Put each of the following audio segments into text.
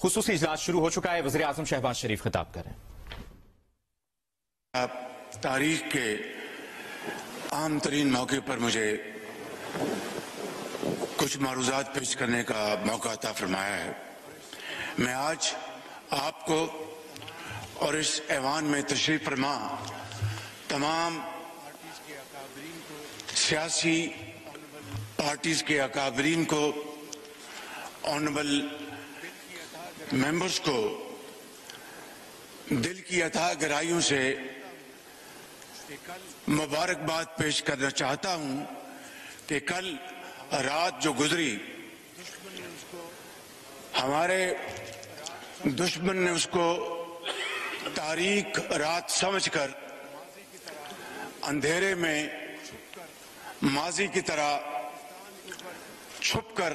خصوصی اجلاس شروع ہو چکا ہے. وزیر اعظم شہباز شریف خطاب کر رہے ہیں. تاریخ کے عام ترین موقع پر مجھے کچھ معروضات پیش کرنے کا موقع عطا فرمایا ہے. میں آج آپ کو اور اس ایوان میں تشریف فرما تمام سیاسی پارٹیز کے اکابرین کو، آنریبل ممبرز کو دل کی عطا گرائیوں سے مبارکباد پیش کرنا چاہتا ہوں کہ کل رات جو گزری ہمارے دشمن نے اس کو تاریک رات سمجھ کر اندھیرے میں ماضی کی طرح چھپ کر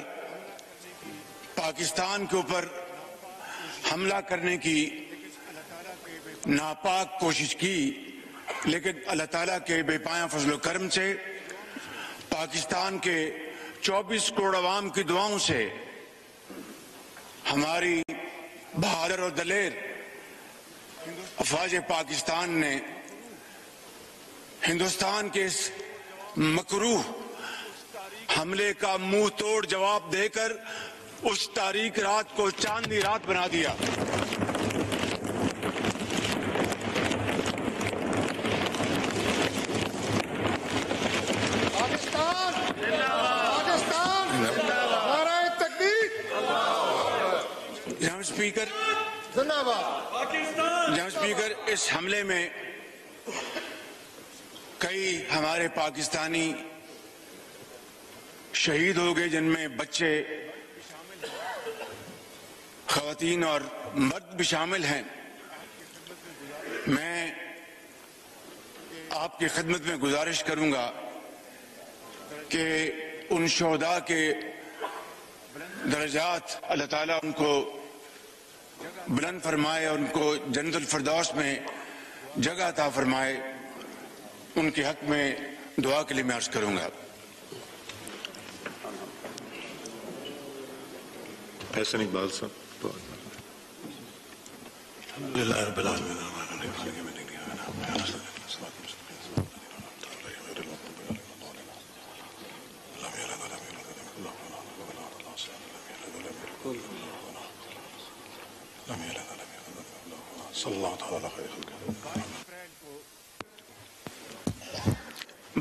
پاکستان کے اوپر حملہ کرنے کی ناپاک کوشش کی، لیکن اللہ تعالیٰ کے بے پایاں فضل و کرم سے، پاکستان کے 24 کروڑ عوام کی دعاؤں سے ہماری بہادر اور دلیر افواج پاکستان نے ہندوستان کے اس مکروہ حملے کا منہ توڑ جواب دے کر اس تاریک رات کو چاندنی رات بنا دیا. جناب اسپیکر، اس حملے میں کئی ہمارے پاکستانی شہید ہو گئے، جن میں بچے، خواتین اور مرد بھی شامل ہیں. میں آپ کی خدمت میں گزارش کروں گا کہ ان شہداء کے درجات اللہ تعالیٰ ان کو بلند فرمائے اور ان کو جنت الفردوس میں جگہ عطا فرمائے. ان کے حق میں دعا کے لیے میں عرض کروں گا. احسن اقبال صاحب. الحمدللہ رب العالمین.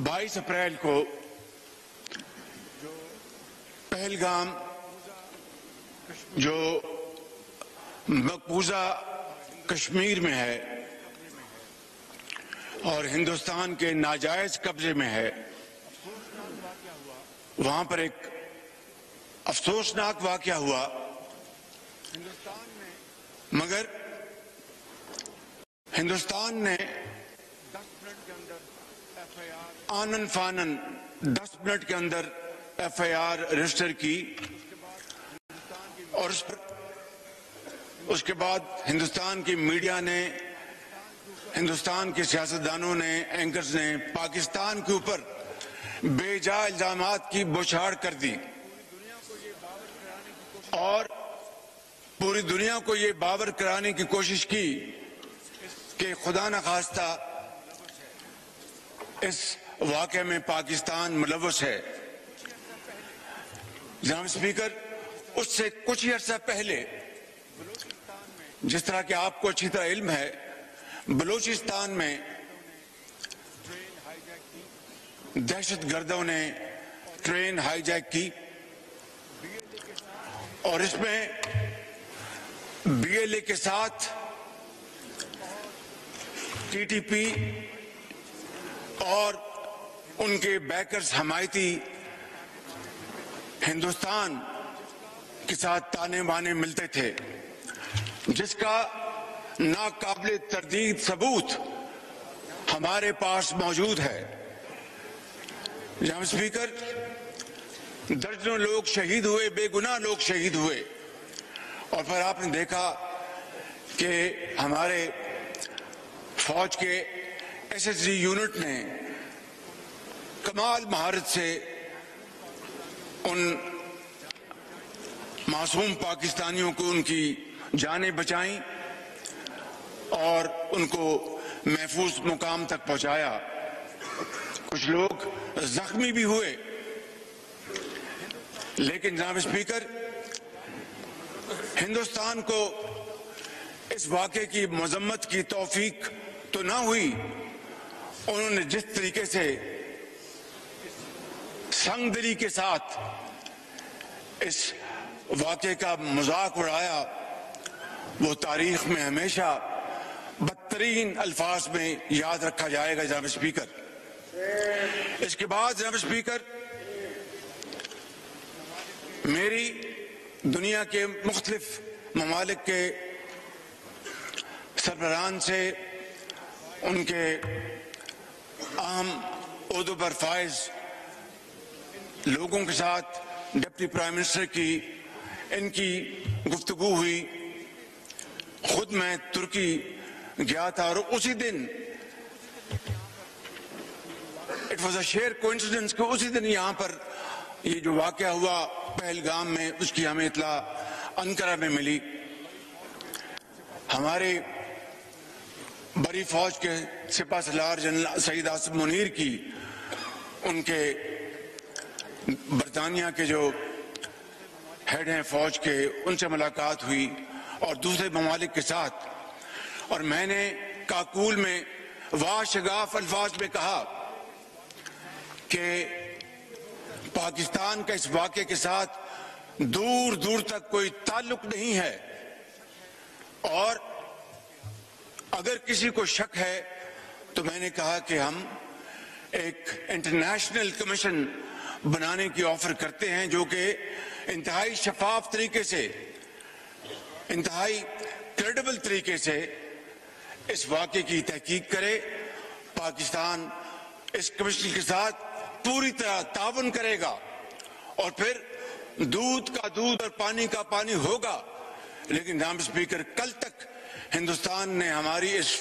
بائیس اپریل کو پہلگام جو مقبوضہ کشمیر میں ہے اور ہندوستان کے ناجائز قبضے میں ہے، وہاں پر ایک افسوسناک واقعہ ہوا. مگر ہندوستان نے آنن فانن 10 منٹ کے اندر ایف آئی آر رجسٹر کی، اور اس کے بعد ہندوستان کی میڈیا نے، ہندوستان کے سیاستدانوں نے، اینکرز نے پاکستان کے اوپر بے جا الزامات کی بوچھاڑ کر دی اور پوری دنیا کو یہ باور کرانے کی کوشش کی کہ خدا نخواستہ اس واقعے میں پاکستان ملوث ہے. جناب اسپیکر، اس سے کچھ ہی عرصہ پہلے، جس طرح کہ آپ کو اچھی طرح علم ہے، بلوچستان میں دہشت گردوں نے ٹرین ہائی جیک کی اور اس میں بی ایل اے کے ساتھ ٹی ٹی پی اور ان کے بیکرز حمایتی ہندوستان کے ساتھ تانے بانے ملتے تھے، جس کا ناقابل تردید ثبوت ہمارے پاس موجود ہے. جناب اسپیکر، درجنوں لوگ شہید ہوئے، بے گناہ لوگ شہید ہوئے، اور پھر آپ نے دیکھا کہ ہمارے فوج کے ایس ایس جی یونٹ نے کمال مہارت سے ان معصوم پاکستانیوں کو ان کی جانیں بچائیں اور ان کو محفوظ مقام تک پہنچایا. کچھ لوگ زخمی بھی ہوئے، لیکن جناب اسپیکر، ہندوستان کو اس واقعے کی مذمت کی توفیق تو نہ ہوئی. انہوں نے جس طریقے سے سنگ دلی کے ساتھ اس واقعے کا مذاق اڑایا، وہ تاریخ میں ہمیشہ بدترین الفاظ میں یاد رکھا جائے گا. جناب اسپیکر، اس کے بعد جناب اسپیکر، میری دنیا کے مختلف ممالک کے سربراہان سے، ان کے اہم عہدوں پر فائز لوگوں کے ساتھ، ڈپٹی پرائم منسٹر کی ان کی گفتگو ہوئی. خود میں ترکی گیا تھا اور اسی دن it was a sheer coincidence کہ اسی دن یہاں پر یہ جو واقعہ ہوا پہلگام میں، اس کی ہمیں اطلاع انقرہ میں ملی. ہمارے بڑی فوج کے سپہ سالار جنرل سعید آصف منیر کی ان کے برطانیہ کے جو ہیڈ ہیں فوج کے، ان سے ملاقات ہوئی اور دوسرے ممالک کے ساتھ. اور میں نے کاکول میں واشگاف الفاظ میں کہا کہ پاکستان کا اس واقعے کے ساتھ دور دور تک کوئی تعلق نہیں ہے، اور اگر کسی کو شک ہے تو میں نے کہا کہ ہم ایک انٹرنیشنل کمیشن بنانے کی آفر کرتے ہیں جو کہ انتہائی شفاف طریقے سے، انتہائی کریڈیبل طریقے سے اس واقعے کی تحقیق کرے. پاکستان اس کمیشن کے ساتھ پوری طرح تعاون کرے گا اور پھر دودھ کا دودھ اور پانی کا پانی ہوگا. لیکن جناب اسپیکر، کل تک ہندوستان نے ہماری اس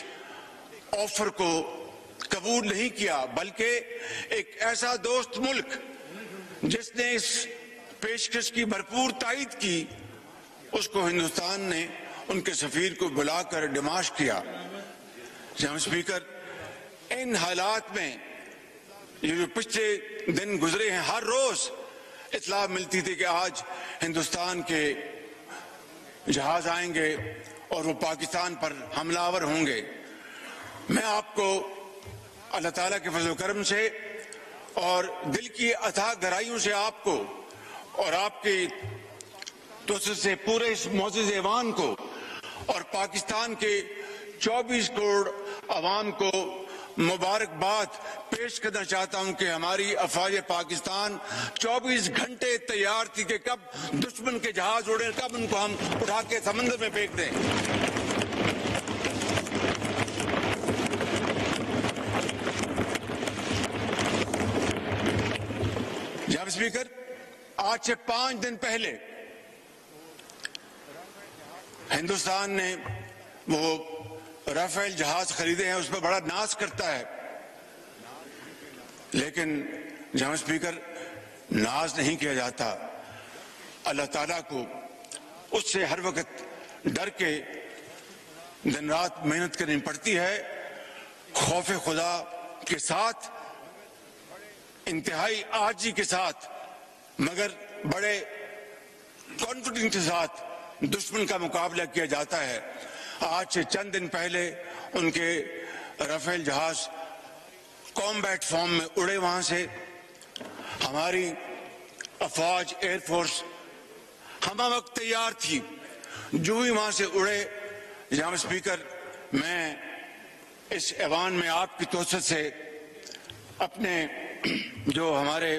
آفر کو قبول نہیں کیا، بلکہ ایک ایسا دوست ملک جس نے اس پیشکش کی بھرپور تائید کی، اس کو ہندوستان نے ان کے سفیر کو بلا کر ڈماش کیا. جناب اسپیکر، ان حالات میں یہ جو پچھلے دن گزرے ہیں، ہر روز اطلاع ملتی تھی کہ آج ہندوستان کے جہاز آئیں گے اور وہ پاکستان پر حملہ آور ہوں گے. میں آپ کو اللہ تعالیٰ کے فضل و کرم سے اور دل کی اتھاہ گہرائیوں سے آپ کو اور آپ کی توسط سے پورے اس معزز ایوان کو اور پاکستان کے 24 کروڑ عوام کو مبارکباد پیش کرنا چاہتا ہوں کہ ہماری افواج پاکستان 24 گھنٹے تیار تھی کہ کب دشمن کے جہاز اڑے، کب ان کو ہم اٹھا کے سمندر میں پھینک دیں. جناب اسپیکر، آج سے 5 دن پہلے ہندوستان نے وہ رافیل جہاز خریدے ہیں، اس پہ بڑا ناز کرتا ہے، لیکن جناب اسپیکر ناز نہیں کیا جاتا. اللہ تعالیٰ کو اس سے ہر وقت ڈر کے دن رات محنت کرنی پڑتی ہے، خوف خدا کے ساتھ، انتہائی عاجزی کے ساتھ، مگر بڑے کانفیڈنس کے ساتھ دشمن کا مقابلہ کیا جاتا ہے. آج سے چند دن پہلے ان کے رافیل جہاز کامبیٹ فارم میں اڑے، وہاں سے ہماری افواج ایئر فورس ہمہ وقت تیار تھی. جو ہی وہاں سے اڑے، جناب اسپیکر، میں اس ایوان میں آپ کی توسط سے اپنے جو ہمارے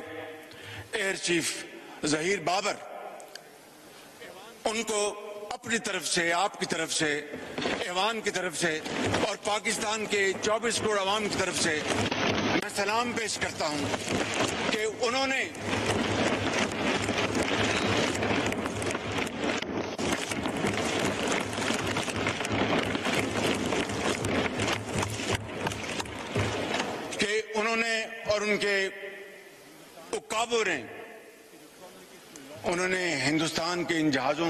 ایئر چیف ظہیر بابر، ان کو اپنی طرف سے، آپ کی طرف سے، ایوان کی طرف سے اور پاکستان کے 24 کروڑ عوام کی طرف سے میں سلام پیش کرتا ہوں کہ انہوں نے اور ان کے اکابر نے، انہوں نے ہندوستان کے ان جہازوں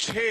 6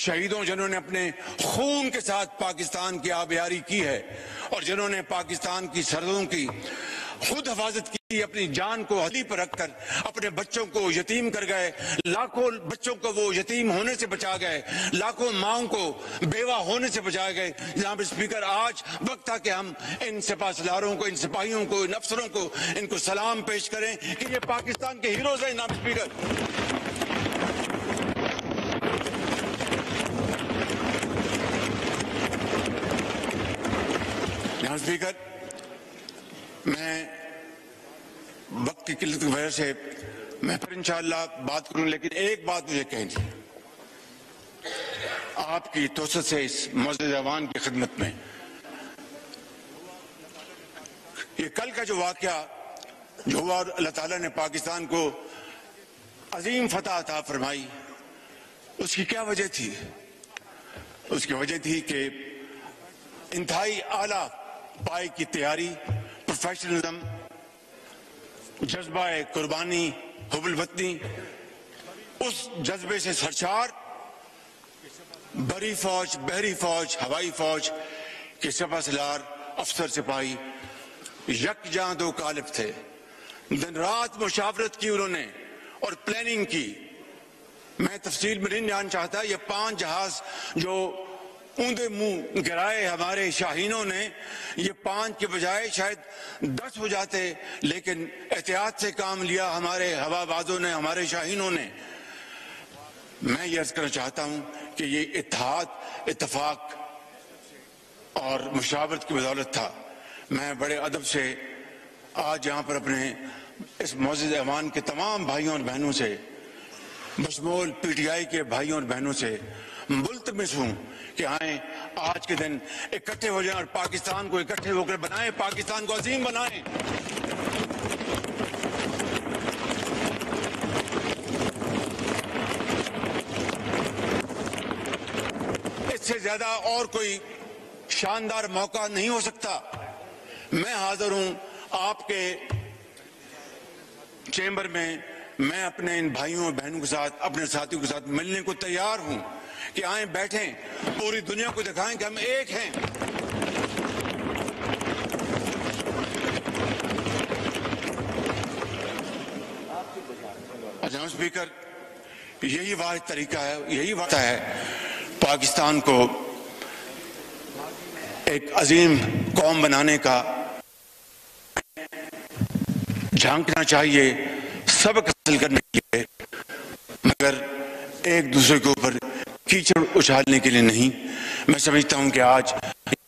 شہیدوں جنہوں نے اپنے خون کے ساتھ پاکستان کی آبیاری کی ہے اور جنہوں نے پاکستان کی سرحدوں کی خود حفاظت کی، اپنی جان کو ہتھیلی پر رکھ کر اپنے بچوں کو یتیم کر گئے، لاکھوں بچوں کو وہ یتیم ہونے سے بچا گئے، لاکھوں ماؤں کو بیوہ ہونے سے بچا گئے۔ جناب اسپیکر، آج وقت تھا کہ ہم ان سپہ سالاروں کو، ان سپاہیوں کو، ان افسروں کو، ان کو سلام پیش کریں کہ یہ پاکستان کے ہیروز ہیں۔ جناب اسپیکر، جناب اسپیکر، میں وقت کی قلت کی وجہ سے میں پھر انشاءاللہ بات کروں، لیکن ایک بات مجھے کہنی تھی آپ کی توسط سے اس معزز ایوان کی خدمت میں۔ یہ کل کا جو واقعہ جو ہوا اور اللہ تعالیٰ نے پاکستان کو عظیم فتح عطا فرمائی، اس کی کیا وجہ تھی؟ اس کی وجہ تھی کہ انتہائی اعلیٰ پائے کی تیاری، پروفیشنلزم، جذبہ قربانی، حب الوطنی، اس جذبے سے سرشار بری فوج، بحری فوج، ہوائی فوج کے سپہ سالار، افسر سپاہی یکجاں دو قالب تھے۔ دن رات مشاورت کی انہوں نے اور پلاننگ کی۔ میں تفصیل میں نہیں جان چاہتا، یہ 5 جہاز جو اوندے منہ گرائے ہمارے شاہینوں نے، یہ 5 کے بجائے شاید 10 ہو جاتے، لیکن احتیاط سے کام لیا ہمارے ہوا بازوں نے، ہمارے شاہینوں نے۔ میں یہ عرض کرنا چاہتا ہوں کہ یہ اتحاد، اتفاق اور مشاورت کی بدولت تھا۔ میں بڑے ادب سے آج یہاں پر اپنے اس معزز ایوان کے تمام بھائیوں اور بہنوں سے، بشمول پی ٹی آئی کے بھائیوں اور بہنوں سے ملتمس ہوں کہ آئیں آج کے دن اکٹھے ہو جائیں اور پاکستان کو اکٹھے ہو کر بنائیں، پاکستان کو عظیم بنائیں۔ اس سے زیادہ اور کوئی شاندار موقع نہیں ہو سکتا۔ میں حاضر ہوں آپ کے چیمبر میں، میں اپنے ان بھائیوں اور بہنوں کے ساتھ، اپنے ساتھیوں کے ساتھ ملنے کو تیار ہوں کہ آئیں بیٹھیں، پوری دنیا کو دکھائیں کہ ہم ایک ہیں۔ جناب اسپیکر، یہی واحد طریقہ ہے، یہی واحد ہے پاکستان کو ایک عظیم قوم بنانے کا۔ جھانکنا چاہیے سبق حاصل کرنے کے لیے، مگر ایک دوسرے کے اوپر کیچڑ اچھالنے کے لیے نہیں۔ میں سمجھتا ہوں کہ آج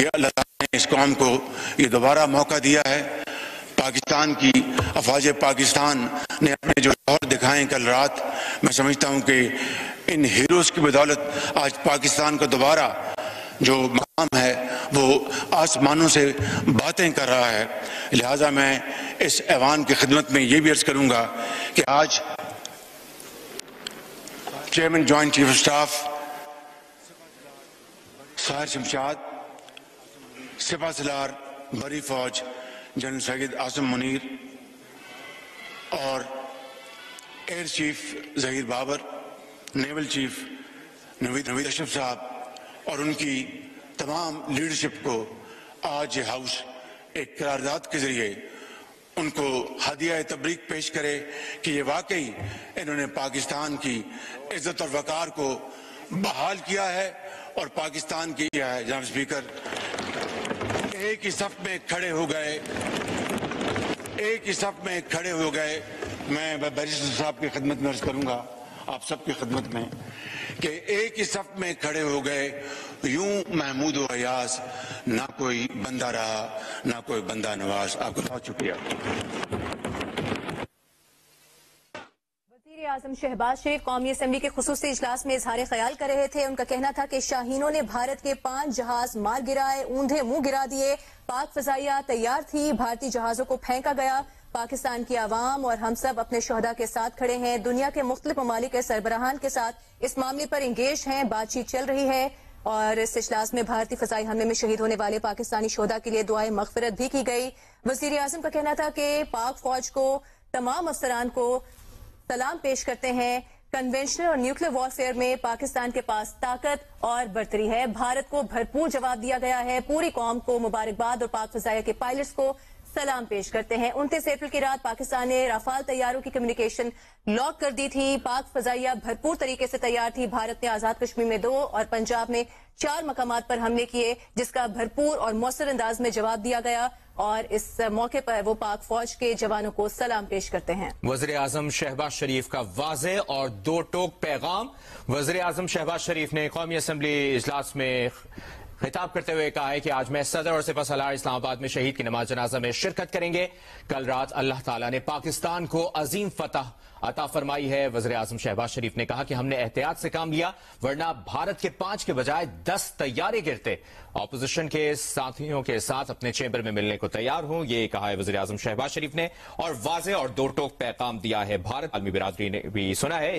یہ اللہ تعالیٰ نے اس قوم کو یہ دوبارہ موقع دیا ہے۔ پاکستان کی افواج پاکستان نے اپنے جو جوہر دکھائے کل رات، میں سمجھتا ہوں کہ ان ہیروز کی بدولت آج پاکستان کا دوبارہ جو مقام ہے وہ آسمانوں سے باتیں کر رہا ہے۔ لہٰذا میں اس ایوان کی خدمت میں یہ بھی عرض کروں گا کہ آج chairman joint chief of staff Sahir Shamshad, سپہ سالار بری فوج جنرل سید عاصم منیر اور air chief Zaheer Babar, naval chief Naveed Ashraf صاحب اور ان کی تمام لیڈرشپ کو آج یہ ہاؤس ایک قرارداد کے ذریعے ان کو ہدیہ تبریک پیش کرے کہ یہ واقعی انہوں نے پاکستان کی عزت اور وقار کو بحال کیا ہے اور پاکستان کی کیا ہے۔ جناب اسپیکر، ایک ہی صف میں کھڑے ہو گئے، ایک ہی صف میں کھڑے ہو گئے۔ میں بیرسٹر صاحب کی خدمت میں عرض کروں گا، آپ سب کی خدمت میں، کہ ایک ہی صف میں کھڑے ہو گئے، یوں محمود و ایاز، نہ کوئی بندہ رہا نہ کوئی بندہ نواز۔ آپ کو بہت شکریہ۔ وزیر اعظم شہباز شریف قومی اسمبلی کے خصوصی اجلاس میں اظہار خیال کر رہے تھے۔ ان کا کہنا تھا کہ شاہینوں نے بھارت کے 5 جہاز مار گرائے، اوندھے منہ گرا دیے، پاک فضائیہ تیار تھی، بھارتی جہازوں کو پھینکا گیا۔ پاکستان کی عوام اور ہم سب اپنے شہداء کے ساتھ کھڑے ہیں، دنیا کے مختلف ممالک کے سربراہان کے ساتھ اس معاملے پر انگیج ہیں، بات چیت چل رہی ہے۔ اور اس اجلاس میں بھارتی فضائی حملے میں شہید ہونے والے پاکستانی شہداء کے لیے دعائے مغفرت بھی کی گئی۔ وزیر اعظم کا کہنا تھا کہ پاک فوج کو، تمام افسران کو سلام پیش کرتے ہیں، کنونشنل اور نیوکلیر وارفیئر میں پاکستان کے پاس طاقت اور برتری ہے. بھارت کو بھرپور جواب دیا گیا ہے. پوری قوم کو مبارکباد اور پاک فضائیہ کے پائلٹس کو سلام پیش کرتے ہیں. 29 اپریل کی رات پاکستان نے رافال طیاروں کی کمیونیکیشن لاک کر دی تھی. پاک فضائیہ بھرپور طریقے سے تیار تھی. بھارت نے آزاد کشمیر میں 2 اور پنجاب میں 4 مقامات پر حملے کیے جس کا بھرپور اور مؤثر انداز میں جواب دیا گیا اور اس موقع پر وہ پاک فوج کے جوانوں کو سلام پیش کرتے ہیں. وزیر اعظم شہباز شریف کا واضح اور دو ٹوک پیغام. وزیر اعظم شہباز شریف نے قومی اسمبلی اجلاس میں خطاب کرتے ہوئے کہا ہے کہ آج میں صدر اور سپہ سالار اسلام آباد میں شہید کی نماز جنازہ میں شرکت کریں گے. کل رات اللہ تعالیٰ نے پاکستان کو عظیم فتح عطا فرمائی ہے. وزیر اعظم شہباز شریف نے کہا کہ ہم نے احتیاط سے کام لیا ورنہ بھارت کے 5 کے بجائے 10 طیارے گرتے. اپوزیشن کے ساتھیوں کے ساتھ اپنے چیمبر میں ملنے کو تیار ہوں، یہ کہا ہے وزیر اعظم شہباز شریف نے اور واضح اور دو ٹوک پیغام دیا ہے. بھارت عالمی برادری نے بھی سنا ہے.